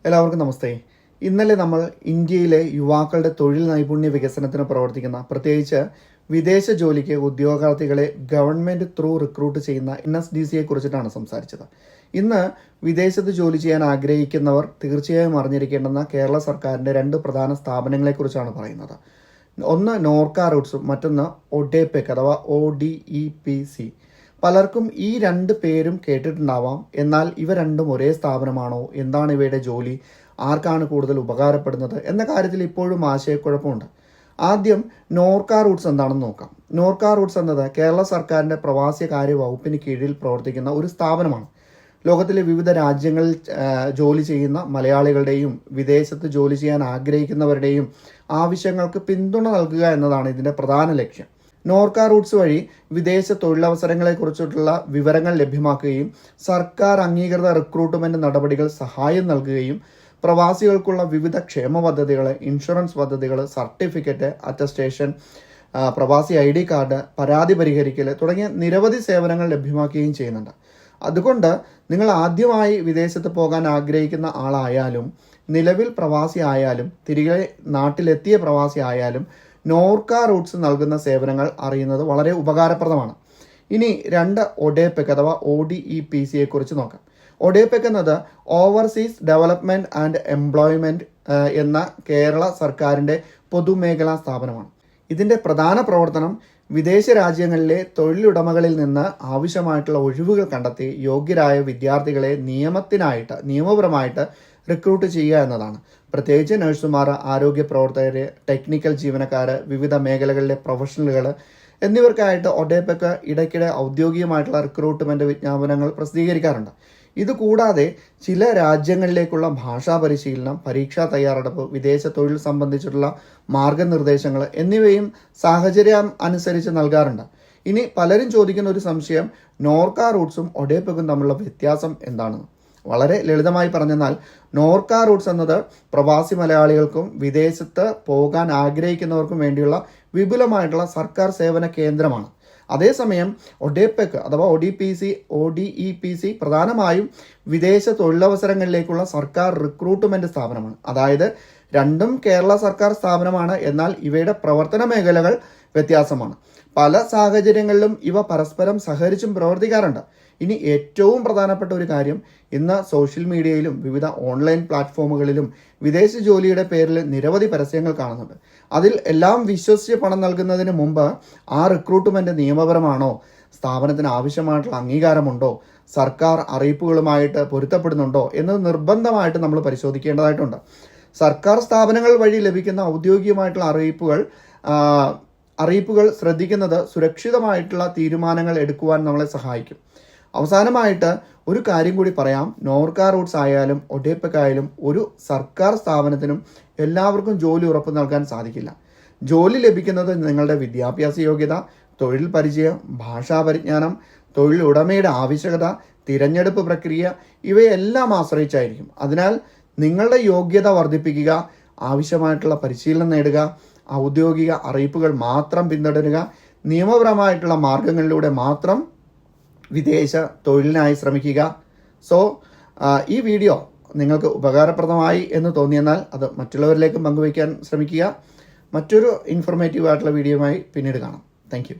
എല്ലാവർക്കും നമസ്തേ. ഇന്നലെ നമ്മൾ ഇന്ത്യയിലെ യുവാക്കളുടെ തൊഴിൽ നൈപുണ്യ വികസനത്തിന് പ്രവർത്തിക്കുന്ന, പ്രത്യേകിച്ച് വിദേശ ജോലിക്ക് ഉദ്യോഗാർത്ഥികളെ ഗവൺമെന്റ് ത്രൂ റിക്രൂട്ട് ചെയ്യുന്ന NSDCയെ കുറിച്ചിട്ടാണ് സംസാരിച്ചത്. ഇന്ന് വിദേശത്ത് ജോലി ചെയ്യാൻ ആഗ്രഹിക്കുന്നവർ തീർച്ചയായും അറിഞ്ഞിരിക്കേണ്ടുന്ന കേരള സർക്കാരിന്റെ രണ്ട് പ്രധാന സ്ഥാപനങ്ങളെക്കുറിച്ചാണ് പറയുന്നത്. ഒന്ന് നോർക്ക റൂട്ട്സും മറ്റൊന്ന് ഒഡെപെക് അഥവാ ODEPC. പലർക്കും ഈ രണ്ട് പേരും കേട്ടിട്ടുണ്ടാവാം. എന്നാൽ ഇവ രണ്ടും ഒരേ സ്ഥാപനമാണോ, എന്താണ് ഇവയുടെ ജോലി, ആർക്കാണ് കൂടുതൽ ഉപകാരപ്പെടുന്നത് എന്ന കാര്യത്തിൽ ഇപ്പോഴും ആശയക്കുഴപ്പമുണ്ട്. ആദ്യം നോർക്ക റൂട്ട്സ് എന്താണെന്ന് നോക്കാം. നോർക്ക റൂട്ട്സ് എന്നത് കേരള സർക്കാരിന്റെ പ്രവാസി കാര്യ വകുപ്പിന് കീഴിൽ പ്രവർത്തിക്കുന്ന ഒരു സ്ഥാപനമാണ്. ലോകത്തിലെ വിവിധ രാജ്യങ്ങളിൽ ജോലി ചെയ്യുന്ന മലയാളികളുടെയും വിദേശത്ത് ജോലി ചെയ്യാൻ ആഗ്രഹിക്കുന്നവരുടെയും ആവശ്യങ്ങൾക്ക് പിന്തുണ നൽകുക എന്നതാണ് ഇതിന്റെ പ്രധാന ലക്ഷ്യം. നോർക്ക റൂട്ട്സ് വഴി വിദേശ തൊഴിലവസരങ്ങളെക്കുറിച്ചിട്ടുള്ള വിവരങ്ങൾ ലഭ്യമാക്കുകയും സർക്കാർ അംഗീകൃത റിക്രൂട്ട്മെന്റ് നടപടികൾ സഹായം നൽകുകയും പ്രവാസികൾക്കുള്ള വിവിധ ക്ഷേമ പദ്ധതികൾ, ഇൻഷുറൻസ് പദ്ധതികൾ, സർട്ടിഫിക്കറ്റ്, അറ്റസ്റ്റേഷൻ, പ്രവാസി ID കാർഡ്, പരാതി പരിഹരിക്കൽ തുടങ്ങിയ നിരവധി സേവനങ്ങൾ ലഭ്യമാക്കുകയും ചെയ്യുന്നുണ്ട്. അതുകൊണ്ട് നിങ്ങൾ ആദ്യമായി വിദേശത്ത് പോകാൻ ആഗ്രഹിക്കുന്ന ആളായാലും, നിലവിൽ പ്രവാസി ആയാലും, തിരികെ നാട്ടിലെത്തിയ പ്രവാസി ആയാലും നോർക്ക റൂട്ട്സ് നൽകുന്ന സേവനങ്ങൾ അറിയുന്നത് വളരെ ഉപകാരപ്രദമാണ്. ഇനി രണ്ട് ഒഡെപെക് അഥവാ ODEPCയെ കുറിച്ച് നോക്കാം. ഒഡെപെക് എന്നത് ഓവർസീസ് ഡെവലപ്മെന്റ് ആൻഡ് എംപ്ലോയ്മെന്റ് എന്ന കേരള സർക്കാരിന്റെ പൊതുമേഖലാ സ്ഥാപനമാണ്. ഇതിന്റെ പ്രധാന പ്രവർത്തനം വിദേശ രാജ്യങ്ങളിലെ തൊഴിലുടമകളിൽ നിന്ന് ആവശ്യമായിട്ടുള്ള ഒഴിവുകൾ കണ്ടെത്തി യോഗ്യരായ വിദ്യാർത്ഥികളെ നിയമപരമായിട്ട് റിക്രൂട്ട് ചെയ്യുക എന്നതാണ്. പ്രത്യേകിച്ച് നഴ്സുമാർ, ആരോഗ്യ പ്രവർത്തകര്, ടെക്നിക്കൽ ജീവനക്കാർ, വിവിധ മേഖലകളിലെ പ്രൊഫഷണലുകൾ എന്നിവർക്കായിട്ട് ഒഡെപെക് ഇടയ്ക്കിടെ ഔദ്യോഗികമായിട്ടുള്ള റിക്രൂട്ട്മെന്റ് വിജ്ഞാപനങ്ങൾ പ്രസിദ്ധീകരിക്കാറുണ്ട്. ഇതുകൂടാതെ ചില രാജ്യങ്ങളിലേക്കുള്ള ഭാഷാ പരിശീലനം, പരീക്ഷാ തയ്യാറെടുപ്പ്, വിദേശ തൊഴിൽ സംബന്ധിച്ചിട്ടുള്ള മാർഗനിർദ്ദേശങ്ങൾ എന്നിവയും സാഹചര്യം അനുസരിച്ച് നൽകാറുണ്ട്. ഇനി പലരും ചോദിക്കുന്ന ഒരു സംശയം, നോർക്ക റൂട്ട്സും ഒഡെപെകും തമ്മിലുള്ള വ്യത്യാസം എന്താണെന്ന്. വളരെ ലളിതമായി പറഞ്ഞാൽ നോർക്ക റൂട്ട്സ് എന്നത് പ്രവാസി മലയാളികൾക്കും വിദേശത്ത് പോകാൻ ആഗ്രഹിക്കുന്നവർക്കും വേണ്ടിയുള്ള വിപുലമായിട്ടുള്ള സർക്കാർ സേവന കേന്ദ്രമാണ്. അതേസമയം ഒഡെപെക് അഥവാ ODEPC പ്രധാനമായും വിദേശ തൊഴിലവസരങ്ങളിലേക്കുള്ള സർക്കാർ റിക്രൂട്ട്മെന്റ് സ്ഥാപനമാണ്. അതായത് രണ്ടും കേരള സർക്കാർ സ്ഥാപനമാണ്, എന്നാൽ ഇവയുടെ പ്രവർത്തന മേഖലകൾ വ്യത്യാസമാണ്. പല സാഹചര്യങ്ങളിലും ഇവ പരസ്പരം സഹകരിച്ചും പ്രവർത്തിക്കാറുണ്ട്. ഇനി ഏറ്റവും പ്രധാനപ്പെട്ട ഒരു കാര്യം, ഇന്ന് സോഷ്യൽ മീഡിയയിലും വിവിധ ഓൺലൈൻ പ്ലാറ്റ്ഫോമുകളിലും വിദേശ ജോലിയുടെ പേരിൽ നിരവധി പരസ്യങ്ങൾ കാണുന്നുണ്ട്. അതിൽ എല്ലാം വിശ്വസിച്ച് പണം നൽകുന്നതിന് മുമ്പ് ആ റിക്രൂട്ട്മെന്റ് നിയമപരമാണോ, സ്ഥാപനത്തിന് ആവശ്യമായിട്ടുള്ള അംഗീകാരമുണ്ടോ, സർക്കാർ അറിയിപ്പുകളുമായിട്ട് പൊരുത്തപ്പെടുന്നുണ്ടോ എന്നത് നിർബന്ധമായിട്ട് നമ്മൾ പരിശോധിക്കേണ്ടതായിട്ടുണ്ട്. സർക്കാർ സ്ഥാപനങ്ങൾ വഴി ലഭിക്കുന്ന ഔദ്യോഗികമായിട്ടുള്ള അറിയിപ്പുകൾ ശ്രദ്ധിക്കുന്നത് സുരക്ഷിതമായിട്ടുള്ള തീരുമാനങ്ങൾ എടുക്കുവാൻ നമ്മളെ സഹായിക്കും. അവസാനമായിട്ട് ഒരു കാര്യം കൂടി പറയാം. നോർക്ക റൂട്ട്സ് ആയാലും ഒഡെപെക് ആയാലും ഒരു സർക്കാർ സ്ഥാപനത്തിനും എല്ലാവർക്കും ജോലി ഉറപ്പ് നൽകാൻ സാധിക്കില്ല. ജോലി ലഭിക്കുന്നത് നിങ്ങളുടെ വിദ്യാഭ്യാസ യോഗ്യത, തൊഴിൽ പരിചയം, ഭാഷാ പരിജ്ഞാനം, തൊഴിൽ ഉടമയുടെ ആവശ്യകത, തിരഞ്ഞെടുപ്പ് പ്രക്രിയ ഇവയെല്ലാം ആശ്രയിച്ചായിരിക്കും. അതിനാൽ നിങ്ങളുടെ യോഗ്യത വർദ്ധിപ്പിക്കുക, ആവശ്യമായിട്ടുള്ള പരിശീലനം നേടുക, ഔദ്യോഗിക അറിയിപ്പുകൾ മാത്രം പിന്തുടരുക, നിയമപരമായിട്ടുള്ള മാർഗങ്ങളിലൂടെ മാത്രം വിദേശ തൊഴിലിനായി ശ്രമിക്കുക. ഈ വീഡിയോ നിങ്ങൾക്ക് ഉപകാരപ്രദമായി എന്ന് തോന്നിയെന്നാൽ അത് മറ്റുള്ളവരിലേക്കും പങ്കുവയ്ക്കാൻ ശ്രമിക്കുക. മറ്റൊരു ഇൻഫോർമേറ്റീവ് ആയിട്ടുള്ള വീഡിയോയുമായി പിന്നീട് കാണാം. താങ്ക്